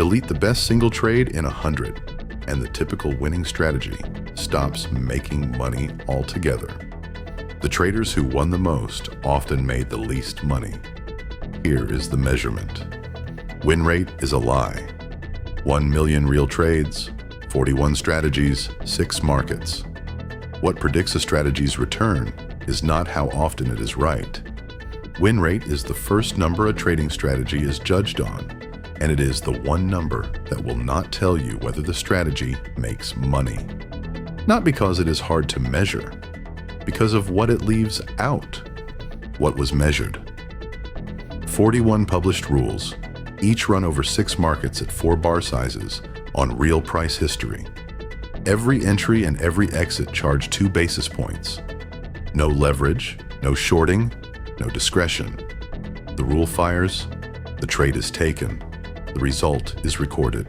Delete the best single trade in 100, and the typical winning strategy stops making money altogether. The traders who won the most often made the least money. Here is the measurement. Win rate is a lie. 1 million real trades, 41 strategies, 6 markets. What predicts a strategy's return is not how often it is right. Win rate is the first number a trading strategy is judged on, and it is the one number that will not tell you whether the strategy makes money. Not because it is hard to measure, because of what it leaves out. What was measured? 41 published rules, each run over 6 markets at 4 bar sizes on real price history. Every entry and every exit charge 2 basis points. No leverage, no shorting, no discretion. The rule fires, the trade is taken, the result is recorded.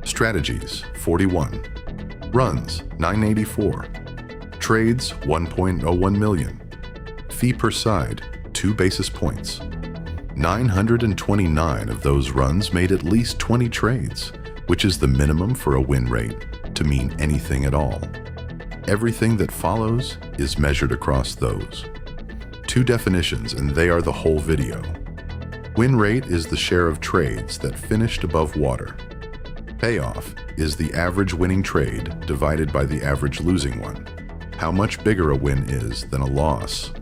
Strategies, 41. Runs, 984. Trades, 1.01 million. Fee per side, 2 basis points. 929 of those runs made at least 20 trades, which is the minimum for a win rate to mean anything at all. Everything that follows is measured across those. 2 definitions, and they are the whole video. Win rate is the share of trades that finished above water. Payoff is the average winning trade divided by the average losing one. How much bigger a win is than a loss.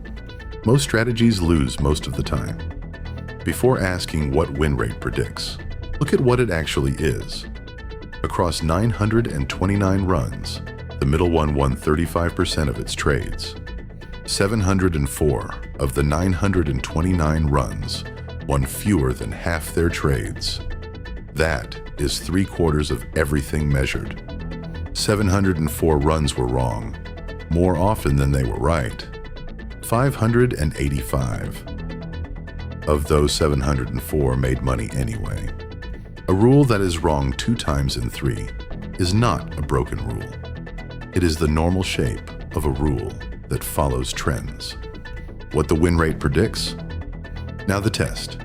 Most strategies lose most of the time. Before asking what win rate predicts, look at what it actually is. Across 929 runs, the middle one won 35% of its trades. 704 of the 929 runs won fewer than half their trades. That is 3/4 of everything measured. 704 runs were wrong, more often than they were right. 585 of those 704 made money anyway. A rule that is wrong 2 times in 3 is not a broken rule. It is the normal shape of a rule that follows trends. What the win rate predicts? Now the test.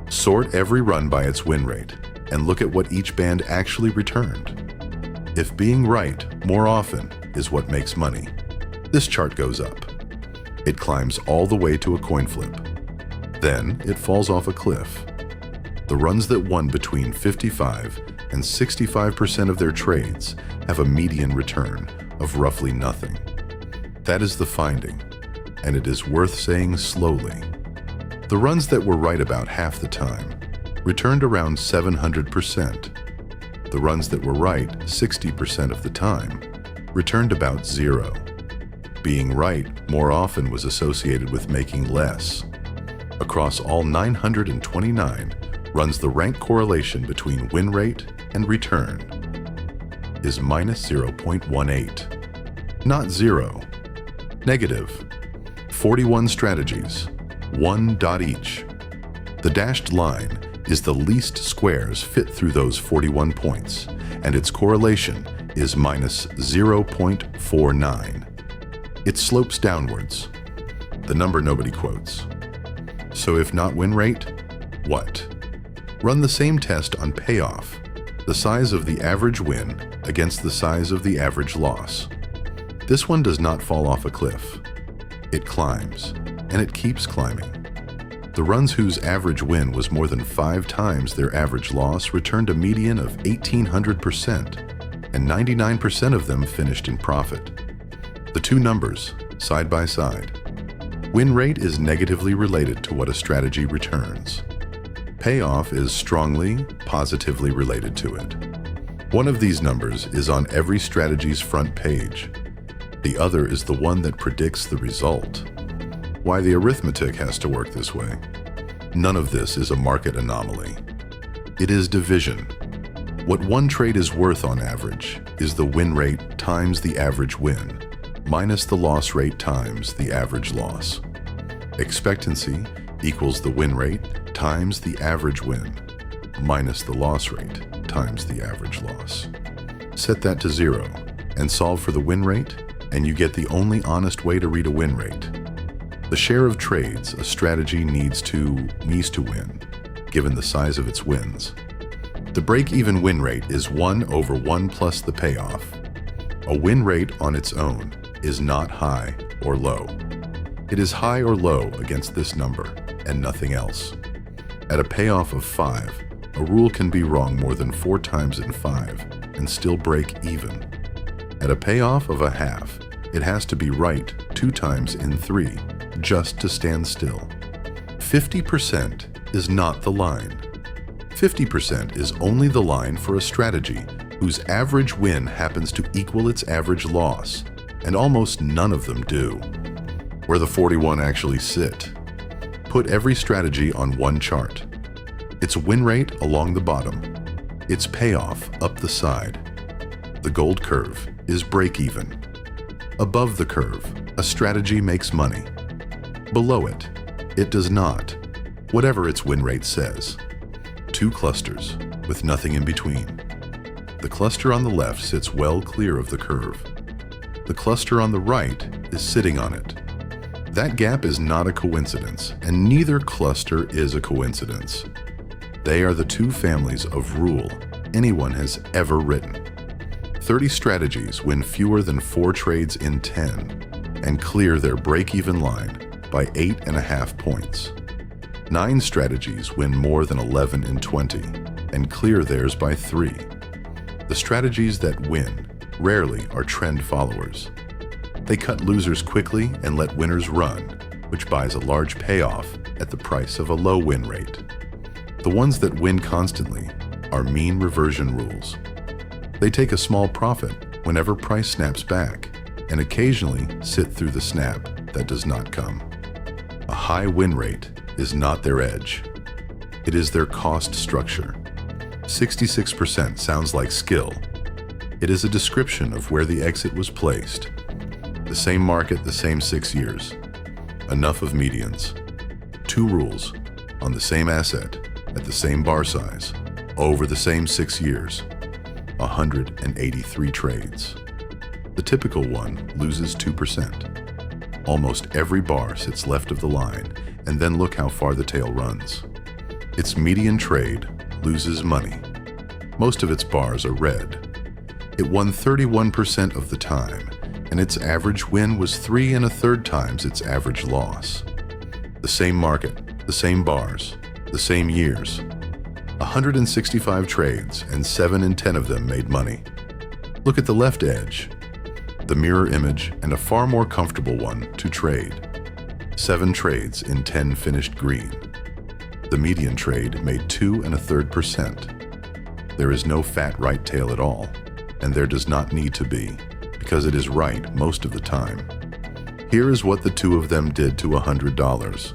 Sort every run by its win rate and look at what each band actually returned. If being right more often is what makes money, this chart goes up. It climbs all the way to a coin flip. Then it falls off a cliff. The runs that won between 55 and 65% of their trades have a median return of roughly nothing. That is the finding, and it is worth saying slowly. The runs that were right about half the time returned around 700%. The runs that were right 60% of the time returned about 0. Being right more often was associated with making less. Across all 929 runs, the rank correlation between win rate and return is minus 0.18. Not 0. Negative. 41 strategies, 1 dot each. The dashed line is the least squares fit through those 41 points, and its correlation is minus 0.49. It slopes downwards, the number nobody quotes. So if not win rate, what? Run the same test on payoff, the size of the average win against the size of the average loss. This one does not fall off a cliff. It climbs, and it keeps climbing. The runs whose average win was more than 5 times their average loss returned a median of 1,800%, and 99% of them finished in profit. The 2 numbers, side by side. Win rate is negatively related to what a strategy returns. Payoff is strongly, positively related to it. One of these numbers is on every strategy's front page. The other is the one that predicts the result. Why the arithmetic has to work this way? None of this is a market anomaly. It is division. What one trade is worth on average is the win rate times the average win, minus the loss rate times the average loss. Expectancy equals the win rate times the average win, minus the loss rate times the average loss. Set that to 0 and solve for the win rate, and you get the only honest way to read a win rate. The share of trades a strategy needs to win, given the size of its wins. The break-even win rate is 1 over 1 plus the payoff. A win rate on its own is not high or low. It is high or low against this number and nothing else. At a payoff of 5, a rule can be wrong more than 4 times in 5 and still break even. At a payoff of a half, it has to be right 2 times in 3 just to stand still. 50% is not the line. 50% is only the line for a strategy whose average win happens to equal its average loss, and almost none of them do. Where the 41 actually sit. Put every strategy on one chart. Its win rate along the bottom, its payoff up the side. The gold curve is break even. Above the curve, a strategy makes money. Below it, it does not, whatever its win rate says. 2 clusters with nothing in between. The cluster on the left sits well clear of the curve. The cluster on the right is sitting on it. That gap is not a coincidence, and neither cluster is a coincidence. They are the 2 families of rule anyone has ever written. 30 strategies win fewer than 4 trades in 10 and clear their break-even line by 8.5 points. 9 strategies win more than 11 in 20 and clear theirs by 3. The strategies that win rarely are trend followers. They cut losers quickly and let winners run, which buys a large payoff at the price of a low win rate. The ones that win constantly are mean reversion rules. They take a small profit whenever price snaps back and occasionally sit through the snap that does not come. A high win rate is not their edge. It is their cost structure. 66% sounds like skill. It is a description of where the exit was placed. The same market, the same 6 years. Enough of medians. 2 rules on the same asset at the same bar size over the same 6 years. 183 trades. The typical one loses 2%. Almost every bar sits left of the line, and then look how far the tail runs. Its median trade loses money. Most of its bars are red. It won 31% of the time, and its average win was 3 1/3 times its average loss. The same market, the same bars, the same years. 165 trades, and 7 in 10 of them made money. Look at the left edge, the mirror image, and a far more comfortable one to trade. 7 trades in 10 finished green. The median trade made 2 1/3%. There is no fat right tail at all, and there does not need to be, because it is right most of the time. Here is what the 2 of them did to $100.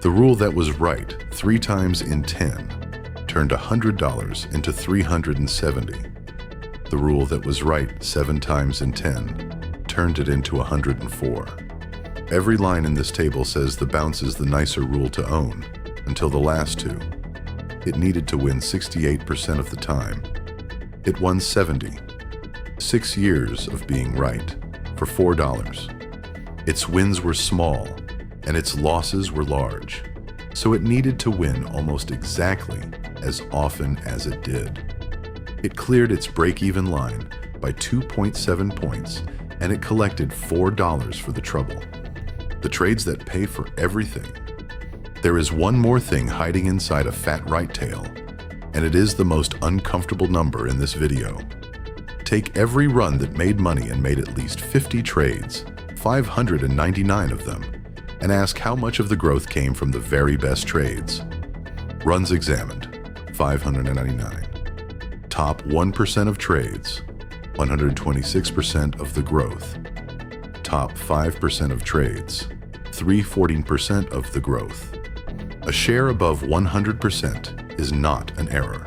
The rule that was right 3 times in 10 turned $100 into $370. The rule that was right 7 times in 10 turned it into $104. Every line in this table says the bounce is the nicer rule to own, until the last 2. It needed to win 68% of the time. It won 70. 6 years of being right for $4. Its wins were small, and its losses were large, so it needed to win almost exactly as often as it did. It cleared its break-even line by 2.7 points, and it collected $4 for the trouble. The trades that pay for everything. There is one more thing hiding inside a fat right tail, and it is the most uncomfortable number in this video. Take every run that made money and made at least 50 trades, 599 of them, and ask how much of the growth came from the very best trades. Runs examined, 599. Top 1% of trades, 126% of the growth. Top 5% of trades, 314% of the growth. A share above 100% is not an error.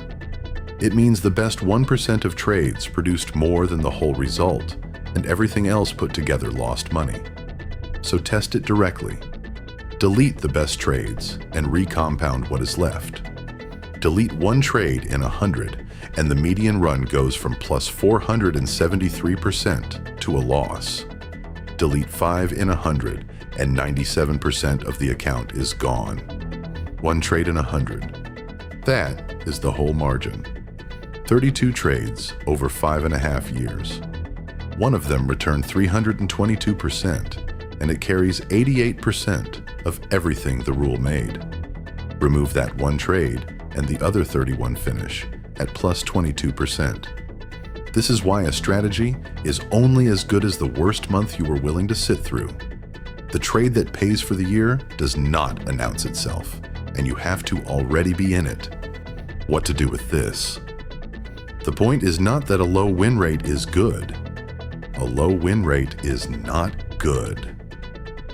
It means the best 1% of trades produced more than the whole result, and everything else put together lost money. So test it directly. Delete the best trades and recompound what is left. Delete 1 trade in 100, and the median run goes from plus 473% to a loss. Delete 5 in 100, and 97% of the account is gone. 1 trade in 100. That is the whole margin. 32 trades over 5.5 years. One of them returned 322%, and it carries 88% of everything the rule made. Remove that one trade, and the other 31 finish at plus 22%. This is why a strategy is only as good as the worst month you were willing to sit through. The trade that pays for the year does not announce itself, and you have to already be in it. What to do with this? The point is not that a low win rate is good. A low win rate is not good.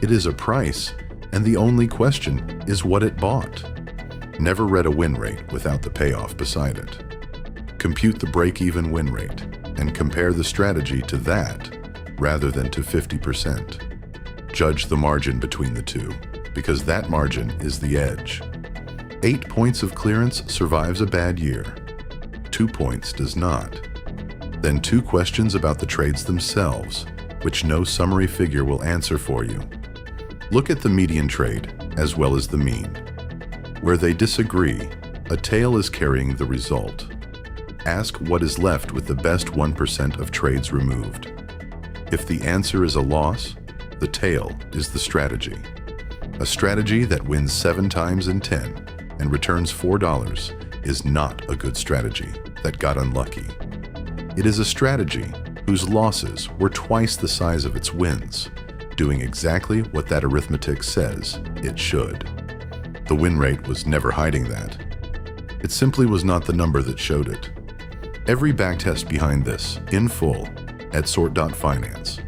It is a price, and the only question is what it bought. Never read a win rate without the payoff beside it. Compute the break-even win rate and compare the strategy to that rather than to 50%. Judge the margin between the two, because that margin is the edge. 8 points of clearance survives a bad year. 2 points does not. Then 2 questions about the trades themselves, which no summary figure will answer for you. Look at the median trade as well as the mean. Where they disagree, a tail is carrying the result. Ask what is left with the best 1% of trades removed. If the answer is a loss, the tail is the strategy. A strategy that wins 7 times in 10 and returns $4 is not a good strategy that got unlucky. It is a strategy whose losses were twice the size of its wins, doing exactly what that arithmetic says it should. The win rate was never hiding that. It simply was not the number that showed it. Every backtest behind this, in full, at sort.finance.